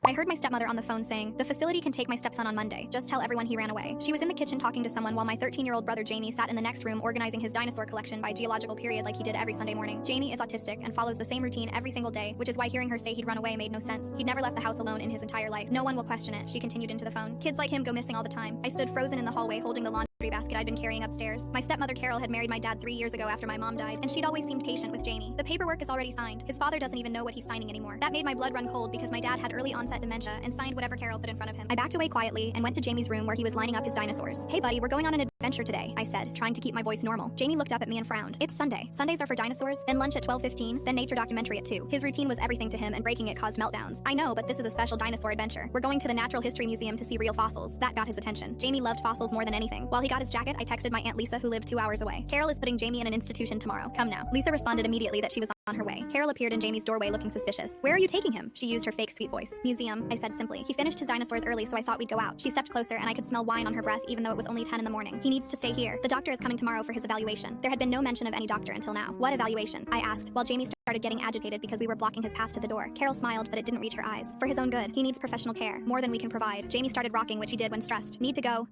I heard my stepmother on the phone saying, "The facility can take my stepson on Monday. Just tell everyone he ran away." She was in the kitchen talking to someone while my 13-year-old brother Jamie sat in the next room organizing his dinosaur collection by geological period like he did every Sunday morning. Jamie is autistic and follows the same routine every single day, which is why hearing her say he'd run away made no sense. He'd never left the house alone in his entire life. No one will question it, she continued into the phone. Kids like him go missing all the time. I stood frozen in the hallway holding the laundry basket I'd been carrying upstairs. My stepmother Carol had married my dad 3 years ago after my mom died, and she'd always seemed patient with Jamie. The paperwork is already signed. His father doesn't even know what he's signing anymore. That made my blood run cold because my dad had early onset dementia and signed whatever Carol put in front of him. I backed away quietly and went to Jamie's room where he was lining up his dinosaurs. "Hey buddy, we're going on an adventure today," I said, trying to keep my voice normal. Jamie looked up at me and frowned. "It's Sunday. Sundays are for dinosaurs, then lunch at 12:15, then nature documentary at 2. His routine was everything to him, and breaking it caused meltdowns. "I know, but this is a special dinosaur adventure. We're going to the Natural History Museum to see real fossils." That got his attention. Jamie loved fossils more than anything. While he got his jacket, I texted my Aunt Lisa, who lived 2 hours away. "Carol is putting Jamie in an institution tomorrow. Come now." Lisa responded immediately that she was on her way. Carol appeared in Jamie's doorway looking suspicious. "Where are you taking him?" She used her fake sweet voice. "Museum," I said simply. "He finished his dinosaurs early, so I thought we'd go out." She stepped closer and I could smell wine on her breath even though it was only 10 in the morning. "He needs to stay here. The doctor is coming tomorrow for his evaluation." There had been no mention of any doctor until now. "What evaluation?" I asked, while Jamie started getting agitated because we were blocking his path to the door. Carol smiled, but it didn't reach her eyes. "For his own good. He needs professional care, more than we can provide." Jamie started rocking, which he did when stressed. Need to go.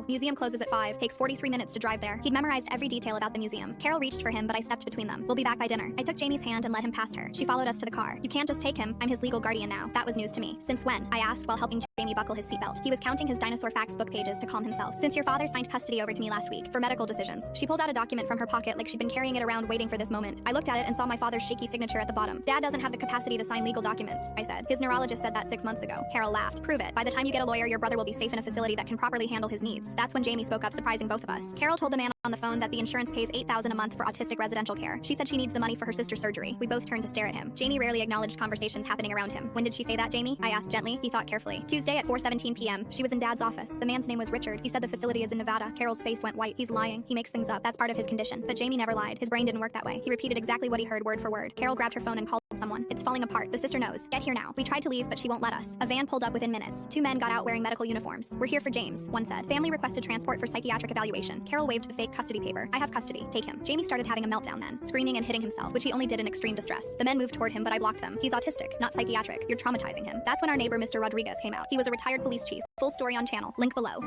Museum closes at 5, takes 43 minutes to drive there." He'd memorized every detail about the museum. Carol reached for him, but I stepped between them. "We'll be back by dinner." I took Jamie's hand and led him past her. She followed us to the car. "You can't just take him. I'm his legal guardian now." That was news to me. "Since when?" I asked while helping Jamie buckle his seatbelt. He was counting his dinosaur facts book pages to calm himself. "Since your father signed custody over to me last week for medical decisions." She pulled out a document from her pocket like she'd been carrying it around waiting for this moment. I looked at it and saw my father's shaky signature at the bottom. "Dad doesn't have the capacity to sign legal documents," I said. "His neurologist said that 6 months ago." Carol laughed. "Prove it. By the time you get a lawyer, your brother will be safe in a facility that can properly handle his needs." That's when Jamie spoke up, surprising both of us. Carol told the man on the phone that the insurance pays $8,000 a month for autistic residential care. She said she needs the money for her sister's surgery. We both turned to stare at him. Jamie rarely acknowledged conversations happening around him. "When did she say that, Jamie?" I asked gently. He thought carefully. "Tuesday at 4:17 p.m. She was in Dad's office. The man's name was Richard. He said the facility is in Nevada." Carol's face went white. "He's lying. He makes things up. That's part of his condition." But Jamie never lied. His brain didn't work that way. He repeated exactly what he heard word for word. Carol grabbed her phone and called someone. "It's falling apart. The sister knows. Get here now." We tried to leave, but she won't let us. A van pulled up within minutes. 2 men got out wearing medical uniforms. "We're here for James," one said. "Family requested transport for psychiatric evaluation." Carol waved the fake custody paper. "I have custody. Take him." Jamie started having a meltdown then, screaming and hitting himself, which he only did in extreme distress. The men moved toward him, but I blocked them. "He's autistic, not psychiatric. You're traumatizing him." That's when our neighbor, Mr. Rodriguez, came out. He was a retired police chief. Full story on channel. Link below.